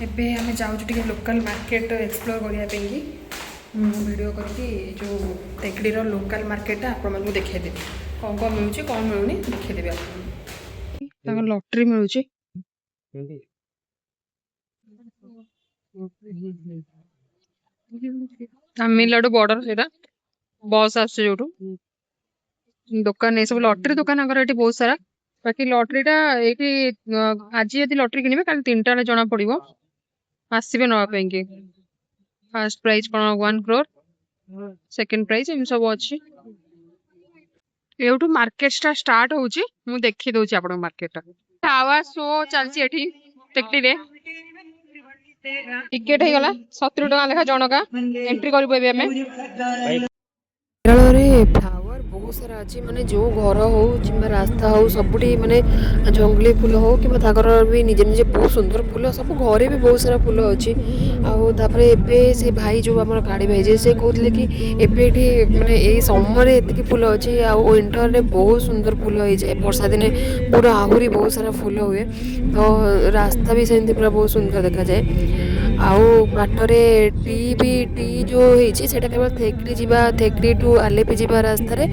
ଏବେ ଆମେ ଯାଉଛୁ ଟିକେ ଲୋକାଲ ମାର୍କେଟ ଏକ୍ସପ୍ଲୋର କରିବା ପାଇଁକି ମୁଁ ଭିଡ଼ିଓ କରିକି ଯେଉଁ ତେକଡ଼ିର ଲୋକାଲ ମାର୍କେଟଟା ଆପଣମାନଙ୍କୁ ଦେଖାଇଦେବି କ'ଣ କ'ଣ ମିଳୁଛି କ'ଣ ମିଳୁନି ଦେଖାଇଦେବି ଆପଣଙ୍କୁ। ତାଙ୍କ ଲଟେରୀ ମିଳୁଛି। ତାମିଲନାଡୁ ବର୍ଡର ସେଇଟା ବସ୍ ଆସୁଛି ଯୋଉଠୁ ଦୋକାନ ଏସବୁ ଲଟେରୀ ଦୋକାନ ଆଙ୍କର ଏଠି ବହୁତ ସାରା। ବାକି ଲଟେରୀଟା ଏଇଠି ଆଜି ଯଦି ଲଟେରୀ କିଣିବେ କାଲି 3ଟା ବେଳେ ଜଣା ପଡ଼ିବ ଆସିବେ ନେବା ପାଇଁକି। ଫାର୍ଷ୍ଟ ପ୍ରାଇଜ୍ କ'ଣ 1 crore, ସେକେଣ୍ଡ ପ୍ରାଇଜ୍ ଏମିତି ସବୁ ଅଛି। ଏଇଠୁ ମାର୍କେଟଟା ଷ୍ଟାର୍ଟ ହଉଛି। ମୁଁ ଦେଖି ଦଉଛି ଆପଣଙ୍କ ମାର୍କେଟଟା। ଫ୍ଲାୱାର ଶୋ ଚାଲିଛି ଏଠି ତେକଡ଼ିରେ। ଟିକେଟ ହେଇଗଲା 70 ଟଙ୍କା ଲେଖା ଜଣକା। ଏଣ୍ଟ୍ରି କରିବୁ ଏବେ ଆମେ। କେରଳରେ ଫ୍ଲାୱାର ବହୁତ ସାରା ଅଛି, ମାନେ ଯେଉଁ ଘର ହଉ କିମ୍ବା ରାସ୍ତା ହଉ ସବୁଠି ମାନେ ଜଙ୍ଗଲି ଫୁଲ ହଉ କିମ୍ବା ତାଙ୍କର ବି ନିଜେ ନିଜେ ବହୁତ ସୁନ୍ଦର ଫୁଲ, ସବୁ ଘରେ ବି ବହୁତ ସାରା ଫୁଲ ଅଛି। ଆଉ ତାପରେ ଏବେ ସେ ଭାଇ ଯେଉଁ ଆମର ଗାଡ଼ି ଭାଇ ଯେ ସେ କହୁଥିଲେ କି ଏବେ ଏଠି ମାନେ ଏଇ ସମୟରେ ଏତିକି ଫୁଲ ଅଛି, ଆଉ ୱିଣ୍ଟରରେ ବହୁତ ସୁନ୍ଦର ଫୁଲ ହେଇଯାଏ, ବର୍ଷା ଦିନେ ପୁରା ଆହୁରି ବହୁତ ସାରା ଫୁଲ ହୁଏ। ତ ରାସ୍ତା ବି ସେମିତି ପୁରା ବହୁତ ସୁନ୍ଦର ଦେଖାଯାଏ। ଆଉ ବାଟରେ ଟି ଯେଉଁ ହେଇଛି ସେଇଟା କେବଳ ତେକଡ଼ି ଯିବା, ତେକଡ଼ି ଟୁ ଆଲେପି ଯିବା ରାସ୍ତାରେ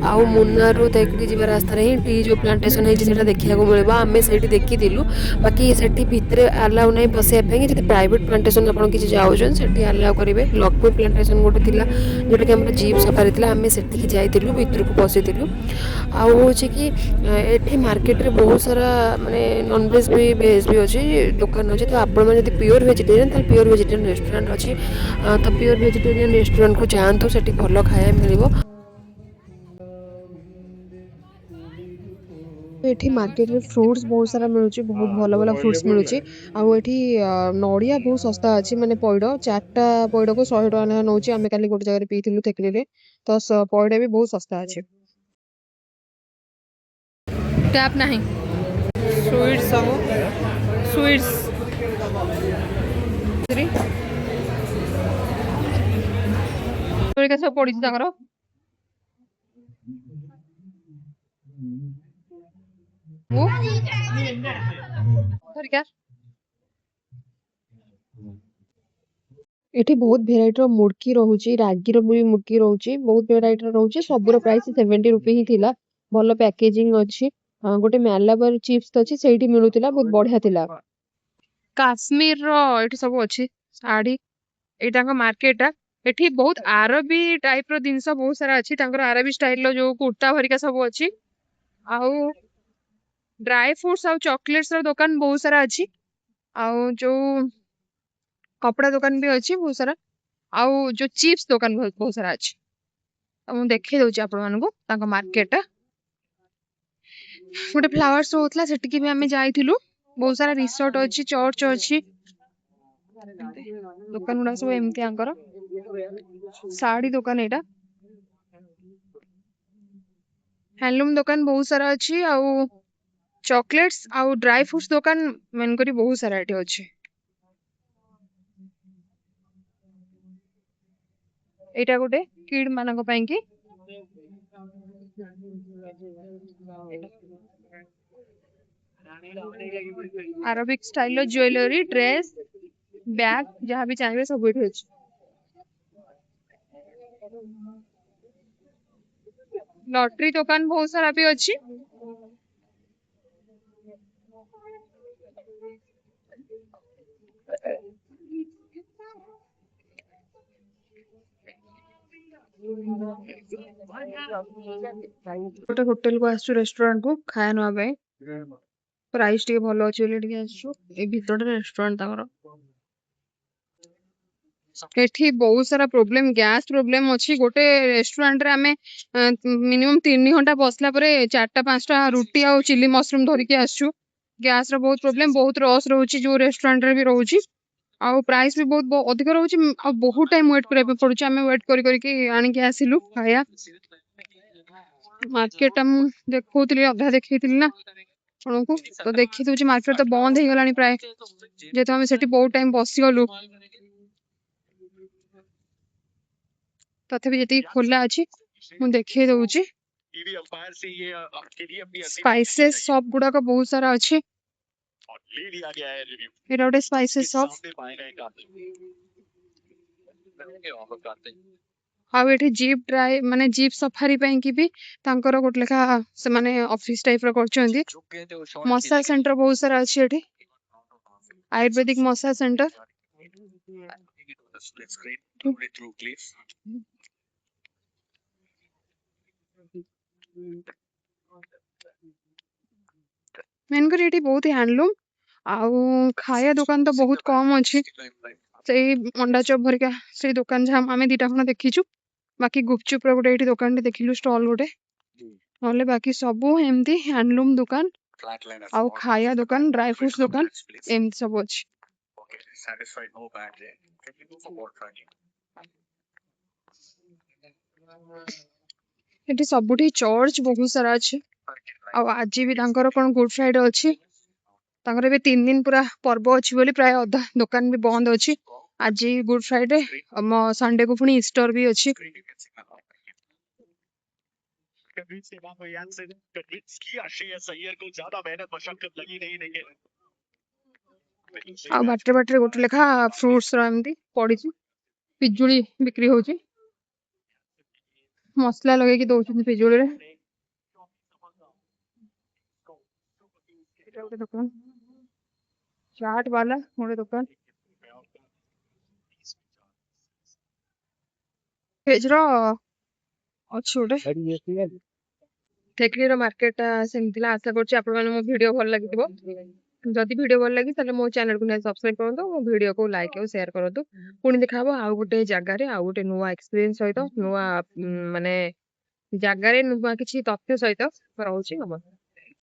ଆଉ ମୁନାରୁ ତେକଡ଼ି ଯିବା ରାସ୍ତାରେ ହିଁ ଟି ଯେଉଁ ପ୍ଲାଣ୍ଟେସନ୍ ହେଇଛି ସେଇଟା ଦେଖିବାକୁ ମିଳିବ। ଆମେ ସେଇଠି ଦେଖିଥିଲୁ। ବାକି ସେଠି ଭିତରେ ଆଲାଉ ନାହିଁ ପଶିବା ପାଇଁ। ଯଦି ପ୍ରାଇଭେଟ୍ ପ୍ଲାଣ୍ଟେସନ୍ ଆପଣ କିଛି ଯାଉଛନ୍ତି ସେଠି ଆଲାଉ କରିବେ। ଲକ୍ଷ୍ମୀ ପ୍ଲାଣ୍ଟେସନ୍ ଗୋଟେ ଥିଲା ଯେଉଁଟାକି ଆମର ଜିପ୍ ସଫାରି ଥିଲା, ଆମେ ସେଠିକି ଯାଇଥିଲୁ, ଭିତରକୁ ପଶିଥିଲୁ। ଆଉ ହେଉଛି କି ଏଠି ମାର୍କେଟରେ ବହୁତ ସାରା ମାନେ ନନଭେଜ୍ ବି ଭେଜ୍ ବି ଅଛି ଦୋକାନ ଅଛି। ତ ଆପଣମାନେ ଯଦି ପିଓର ଭେଜିଟେରିଆନ୍ ତାହେଲେ ପିଓର ଭେଜିଟେରିଆନ୍ ରେଷ୍ଟୁରାଣ୍ଟ ଅଛି। ତ ପିଓର ଭେଜିଟେରିଆନ୍ ରେଷ୍ଟୁରାଣ୍ଟକୁ ଯାଆନ୍ତୁ, ସେଠି ଭଲ ଖାଇବା ମିଳିବ। ଏଠି ମାର୍କେଟରେ ଫ୍ରୁଟ୍ସ ବହୁତ ସାରା ମିଳୁଛି, ବହୁତ ଭଲ ଭଲ ଫ୍ରୁଟ୍ସ ମିଳୁଛି। ଆଉ ଏଠି ନଡ଼ିଆ ବହୁତ ଶସ୍ତା ଅଛି, ମାନେ ପଇଡ଼ 4ଟା ପଇଡ଼କୁ 100 ଟଙ୍କା ଲେଖା ନେଉଛି। ଆମେ କାଲି ଗୋଟେ ଜାଗାରେ ପିଇଥିଲୁ ତେକଡ଼ିରେ, ତ ପଇଡ଼ ବି ବହୁତ ଶସ୍ତା ଅଛି। ଟ୍ୟାପ୍ ନାହିଁ। ସୁଇଟ୍ସ ସବୁ ସୁଇଟ୍ସ ସବୁ ପଡ଼ିଛି ତାଙ୍କର। ଏଠି ବହୁତ ଭେରାଇଟିର ମୁଡ଼କି ରହୁଛି, ରାଗିର ବି ମୁଡ଼କି ରହୁଛି, ବହୁତ ଭେରାଇଟିର ରହୁଛି। ସବୁର ପ୍ରାଇସ୍ 70 ରୁପି ହିଁ ଥିଲା। ଭଲ ପ୍ୟାକେଜିଂ ଅଛି। ଗୋଟେ ମ୍ୟାଲାବାର ଚିପ୍ସ ଅଛି ସେଇଠି ମିଳୁଥିଲା, ବହୁତ ବଢ଼ିଆ ଥିଲା। କାଶ୍ମୀରର ଏଠି ସବୁ ଅଛି ଶାଢ଼ୀ। ଏଇଟା ତାଙ୍କ ମାର୍କେଟଟା। ଏଠି ବହୁତ ଆରବୀ ଟାଇପର ଜିନିଷ ବହୁତ ସାରା ଅଛି। ତାଙ୍କର ଆରବୀ ଷ୍ଟାଇଲର ଯୋଉ କୁର୍ତ୍ତା ଭରିକା ସବୁ ଅଛି। ଆଉ ଡ୍ରାଏ ଫ୍ରୁଟ୍ସ ଆଉ ଚକୋଲେଟ୍ସର ଦୋକାନ ବହୁତ ସାରା ଅଛି। ଆଉ ଯୋଉ କପଡ଼ା ଦୋକାନ ବି ଅଛି ବହୁତ ସାରା। ଆଉ ଯୋଉ ଚିପ୍ସ ଦୋକାନ ବହୁତ ସାରା ଅଛି। ମୁଁ ଦେଖେଇ ଦଉଛି ଆପଣମାନଙ୍କୁ ତାଙ୍କ ମାର୍କେଟଟା। ଗୋଟେ ଫ୍ଲାୱାର ଶୋ ହଉଥିଲା, ସେଠିକି ବି ଆମେ ଯାଇଥିଲୁ। ବହୁତ ସାରା ରିସୋର୍ଟ ଅଛି, ଚର୍ଚ୍ଚ ଅଛି। ଦୋକାନ ଗୁଡା ସବୁ ଏମିତି ଆଙ୍କର। ଶାଢ଼ୀ ଦୋକାନ ଏଇଟା। ହ୍ୟାଣ୍ଡଲୁମ୍ ଦୋକାନ ବହୁତ ସାରା ଅଛି। ଆଉ ଚକୋଲେଟ୍ସ ଆଉ ଡ୍ରାଏ ଫ୍ରୁଟ୍ସ ଦୋକାନ ମେନ୍ କରି ବହୁତ ସାରା ଏଠି ଅଛି। ଏଇଟା ଗୋଟେ କିଡ୍ ମାନଙ୍କ ପାଇଁ କି। ଆରବିକ ଷ୍ଟାଇଲର ଜୁଏଲାରୀ, ଡ୍ରେସ୍, ବ୍ୟାଗ ଯାହା ବି ଚାହିଁବେ ସବୁ ଏଠି ଅଛି। ଲଟେରୀ ଦୋକାନ ବହୁତ ସାରା ବି ଅଛି। ଗୋଟେ ହୋଟେଲକୁ ଆସିଛୁ, ରେଷ୍ଟୁରାଣ୍ଟକୁ ଖାଇବା ନେବା ପାଇଁ। ପ୍ରାଇସ୍ ଟିକେ ଭଲ ଅଛି ବୋଲି ଟିକେ ଆସିଛୁ। ଏଇ ଭିତରଟା ରେଷ୍ଟୁରାଣ୍ଟ ତାଙ୍କର। ଏଠି ବହୁତ ସାରା ପ୍ରୋବ୍ଲେମ, ଗ୍ୟାସ୍ ପ୍ରୋବ୍ଲେମ ଅଛି। ଗୋଟେ ରେଷ୍ଟୁରାଣ୍ଟରେ ଆମେ ମିନିମମ୍ 3 ଘଣ୍ଟା ବସିଲା ପରେ 4ଟା 5ଟା ରୁଟି ଆଉ ଚିଲି ମସରୁମ ଧରିକି ଆସିଛୁ। ଗ୍ୟାସର ବହୁତ ପ୍ରୋବ୍ଲେମ, ବହୁତ ରସ୍ ରହୁଛି ଯୋଉ ରେଷ୍ଟୁରାଣ୍ଟରେ ବି ରହୁଛି। ଆଉ ପ୍ରାଇସ୍ ବି ବହୁତ ଅଧିକ ରହୁଛି। ଆଉ ବହୁତ ଟାଇମ ୱେଟ୍ କରିବା ପାଇଁ ପଡୁଛି। ଆମେ ୱେଟ୍ କରିକି ଆଣିକି ଆସିଲୁ ଖାଇବା। ମାର୍କେଟଟା ମୁଁ ଦେଖଉଥିଲି, ଅଧା ଦେଖେଇଥିଲି ନା ଆପଣଙ୍କୁ, ତ ଦେଖି ଦଉଛି। ମାର୍କେଟ ତ ବନ୍ଦ ହେଇଗଲାଣି ପ୍ରାୟ, ଯେହେତୁ ଆମେ ସେଠି ବହୁତ ଟାଇମ ବସିଗଲୁ। ତଥାପି ଯେତିକି ଖୋଲା ଅଛି ମୁଁ ଦେଖେଇ ଦଉଛି। ସ୍ପାଇସେସ୍ ସପ୍ ଗୁଡାକ ବହୁତ ସାରା ଅଛି। ଏଇଟା ଗୋଟେ ସ୍ପାଇସି ସପ୍। ଆଉ ଏଠି ଜିପ୍ ଡ୍ରାଇ ମାନେ ଜିପ୍ ସଫାରି ପାଇଁ କି ବି ତାଙ୍କର ଗୋଟେ ଲେଖା ସେମାନେ ଅଫିସ ଟାଇପ ର କରିଛନ୍ତି। ମସାଜ ସେଣ୍ଟର ବହୁତ ସାରା ଅଛି ଏଠି, ଆୟୁର୍ବେଦିକ ମସାଜ ସେଣ୍ଟର। ମେନ୍ କରି ଏଠି ବହୁତ ହ୍ୟାଣ୍ଡଲୁମ୍ ଆଉ ଖାଇବା ଦୋକାନ ତ ବହୁତ କମ ଅଛି। ସେଇ ଅଣ୍ଡା ଚପ୍ ଭରିକା ସେଇ ଦୋକାନ ଯାହା ଆମେ ଦିଟା ଖଣ୍ଡ ଦେଖିଛୁ। ବାକି ଗୁପଚୁପ୍ ର ଗୋଟେ ଏଠି ଦୋକାନଟେ ଦେଖିଲୁ, ଷ୍ଟଲ୍ ଗୋଟେ। ନହେଲେ ବାକି ସବୁ ଏମିତି ହ୍ୟାଣ୍ଡଲୁମ୍ ଦୋକାନ ଆଉ ଖାଇବା ଦୋକାନ, ଡ୍ରାଇ ଫ୍ରୁଟ୍ସ ଦୋକାନ ଏମିତି ସବୁ ଅଛି। ଏଠି ସବୁଠି ଚର୍ଚ୍ଚ ବହୁତ ସାରା ଅଛି। ଆଉ ଆଜି ବି ତାଙ୍କର କଣ ଗୁଡ ଫ୍ରାଇଡେ ଅଛି। ତାଙ୍କର ଏବେ 3 ଦିନ ପୁରା ପର୍ବ ଅଛି ବୋଲି ପ୍ରାୟ ଅଧା ଦୋକାନ ବି ବନ୍ଦ ଅଛି। ଆଜି ଗୁଡ ଫ୍ରାଇଡେ, ଆମ ସଣ୍ଡେ କୁ ପୁଣି ଇଷ୍ଟର ବି ଅଛି। ଆଉ ବାଟରେ ବାଟରେ ଗୋଟେ ଲେଖା ଫ୍ରୁଟ୍ସ ର ଏମିତି ପଡିଛି। ପିଜୁଳି ବିକ୍ରି ହଉଛି, ମସଲା ଲଗେଇକି ଦଉଛନ୍ତି ପିଜୁଳିରେ। ଏଇଟା ଗୋଟେ ଦୋକାନ, ଚାଟ ବାଲା ଗୋଟେ ଦୋକାନ। ଭେଜ ର ଅଛି ଗୋଟେ। ଠେକିରିର ମାର୍କେଟଟା ସେମିତି ଥିଲା। ଆଶା କରୁଛି ଆପଣମାନଙ୍କୁ ମୋ ଭିଡିଓ ଭଲ ଲାଗିଥିବ। ଯଦି ଭିଡିଓ ଭଲ ଲାଗି ତାହେଲେ ମୋ ଚ୍ୟାନେଲକୁ ସବସ୍କ୍ରାଇବ କରନ୍ତୁ, ମୋ ଭିଡିଓକୁ ଲାଇକ୍ ଆଉ ସେୟାର କରନ୍ତୁ। ପୁଣି ଦେଖାହବ ଆଉ ଗୋଟେ ଜାଗାରେ, ଆଉ ଗୋଟେ ନୂଆ ଏକ୍ସପିରିଏନ୍ସ ସହିତ, ନୂଆ ମାନେ ଜାଗାରେ ନୂଆ କିଛି ତଥ୍ୟ ସହିତ। ରହୁଛି, ନମସ୍କାର।